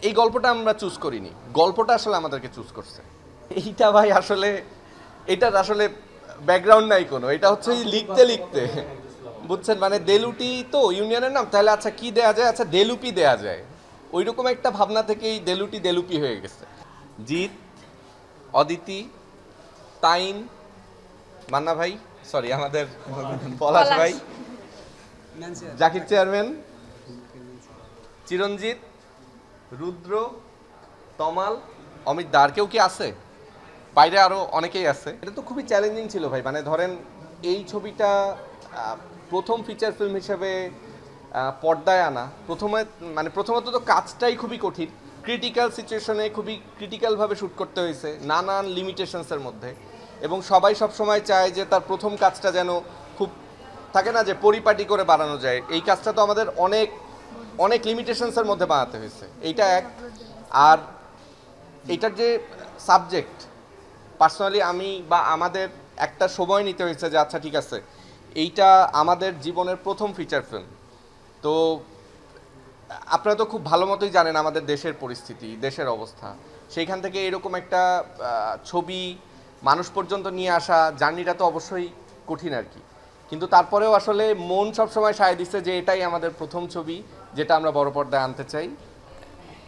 এই গল্পটা আমরা চুজ করিনি, গল্পটা আসলে আমাদেরকে চুজ করছে। এইটা ভাই আসলে এটার আসলে ব্যাকগ্রাউন্ড নাই কোনো, এটা হচ্ছে লিখতে লিখতে বুঝছেন, মানে দেলুটি তো ইউনিয়নের নাম, তাহলে আচ্ছা কি দেয়া যায়, আচ্ছা দেলুপি দেয়া যায়, ওই রকম একটা ভাবনা থেকেই দেলুটি দেলুপি হয়ে গেছে। জিৎ, অদিতি, তাইন, মান্না ভাই, সরি আমাদের পলাশ ভাই, জাকির চেয়ারম্যান, চিরঞ্জিত, রুদ্র, তমাল, অমিত দা। আর কেউ কি আছে? বাইরে আরও অনেকেই আছে। এটা তো খুবই চ্যালেঞ্জিং ছিল ভাই, মানে ধরেন এই ছবিটা প্রথম ফিচার ফিল্ম হিসেবে পর্দায় আনা, প্রথমত তো কাজটাই খুবই কঠিন, ক্রিটিক্যাল সিচুয়েশনে খুবই ক্রিটিক্যালভাবে শ্যুট করতে হয়েছে নানান লিমিটেশনসের মধ্যে, এবং সবাই সবসময় চায় যে তার প্রথম কাজটা যেন খুব থাকে না যে পরিপাটি করে বানানো যায়, এই কাজটা তো আমাদের অনেক অনেক লিমিটেশনসের মধ্যে বানাতে হয়েছে, এইটা এক। আর এইটার যে সাবজেক্ট, পার্সোনালি আমি বা আমাদের একটা সময় নিতে হয়েছে যে আচ্ছা ঠিক আছে এইটা আমাদের জীবনের প্রথম ফিচার ফিল্ম। তো আপনারা তো খুব ভালো মতোই জানেন আমাদের দেশের পরিস্থিতি, দেশের অবস্থা, সেইখান থেকে এরকম একটা ছবি মানুষ পর্যন্ত নিয়ে আসা জার্নিটা তো অবশ্যই কঠিন আর কি। কিন্তু তারপরেও আসলে মন সবসময় সায় দিচ্ছে যে এটাই আমাদের প্রথম ছবি যেটা আমরা বড় পর্দায় আনতে চাই।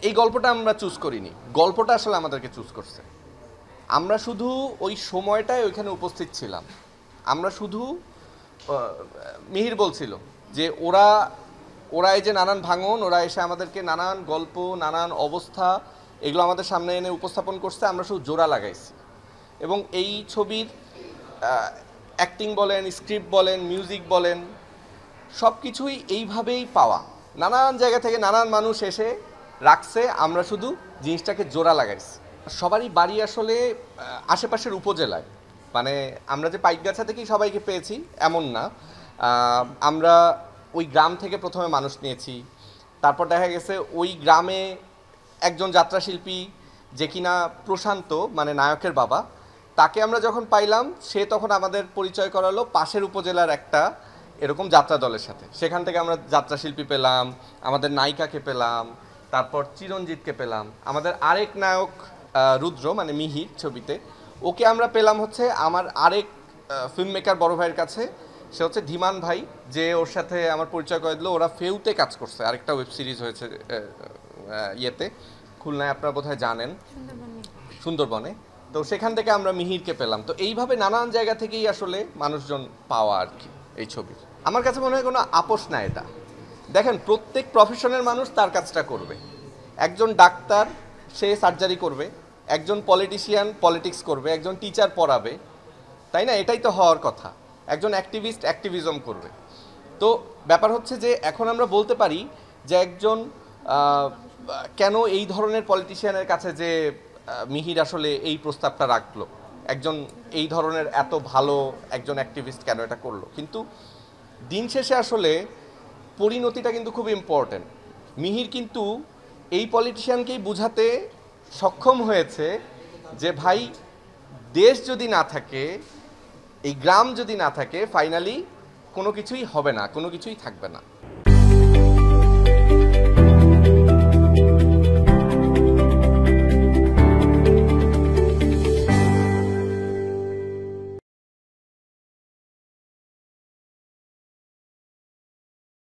এই গল্পটা আমরা চুজ করিনি, গল্পটা আসলে আমাদেরকে চুজ করছে। আমরা শুধু ওই সময়টায় ওইখানে উপস্থিত ছিলাম। আমরা শুধু মিহির বলছিল যে ওরা ওরা এই যে নানান ভাঙন, ওরা এসে আমাদেরকে নানান গল্প, নানান অবস্থা এগুলো আমাদের সামনে এনে উপস্থাপন করছে, আমরা শুধু জোড়া লাগাইছি। এবং এই ছবির অ্যাক্টিং বলেন, স্ক্রিপ্ট বলেন, মিউজিক বলেন, সব কিছুই এইভাবেই পাওয়া, নানান জায়গা থেকে নানান মানুষ এসে রাখছে, আমরা শুধু জিনিসটাকে জোড়া লাগাইছি। সবারই বাড়ি আসলে আশেপাশের উপজেলায়, মানে আমরা যে পাইকগাছা থেকেই সবাইকে পেয়েছি এমন না, আমরা ওই গ্রাম থেকে প্রথমে মানুষ নিয়েছি। তারপর দেখা গেছে ওই গ্রামে একজন যাত্রাশিল্পী যে কিনা প্রশান্ত, মানে নায়কের বাবা, তাকে আমরা যখন পাইলাম সে তখন আমাদের পরিচয় করালো পাশের উপজেলার একটা এরকম যাত্রা দলের সাথে। সেখান থেকে আমরা যাত্রাশিল্পী পেলাম, আমাদের নায়িকাকে পেলাম, তারপর চিরঞ্জিতকে পেলাম, আমাদের আরেক নায়ক রুদ্র মানে মিহির ছবিতে, ওকে আমরা পেলাম হচ্ছে আমার আরেক ফিল্ম মেকার বড় ভাইয়ের কাছে, সে হচ্ছে ধীমান ভাই, যে ওর সাথে আমার পরিচয় করে দিল। ওরা ফেউতে কাজ করছে, আরেকটা ওয়েব সিরিজ হয়েছে ইয়েতে, খুলনায়, আপনারা বোধহয় জানেন, সুন্দরবনে। তো সেখান থেকে আমরা মিহিরকে পেলাম। তো এইভাবে নানান জায়গা থেকেই আসলে মানুষজন পাওয়া আর কি এই ছবির। আমার কাছে মনে হয় কোনো আপোষ না এটা। দেখেন প্রত্যেক প্রফেশনের মানুষ তার কাজটা করবে। একজন ডাক্তার সে সার্জারি করবে, একজন পলিটিশিয়ান পলিটিক্স করবে, একজন টিচার পড়াবে, তাই না? এটাই তো হওয়ার কথা। একজন অ্যাক্টিভিস্ট অ্যাক্টিভিজম করবে। তো ব্যাপার হচ্ছে যে এখন আমরা বলতে পারি যে একজন কেন এই ধরনের পলিটিশিয়ানের কাছে যে মিহির আসলে এই প্রস্তাবটা রাখলো, একজন এই ধরনের এত ভালো একজন অ্যাক্টিভিস্ট কেন এটা করলো, কিন্তু দিন শেষে আসলে পরিণতিটা কিন্তু খুব ইম্পর্ট্যান্ট। মিহির কিন্তু এই পলিটিশিয়ানকেই বুঝাতে সক্ষম হয়েছে যে ভাই দেশ যদি না থাকে, এই গ্রাম যদি না থাকে, ফাইনালি কোনো কিছুই হবে না, কোনো কিছুই থাকবে না।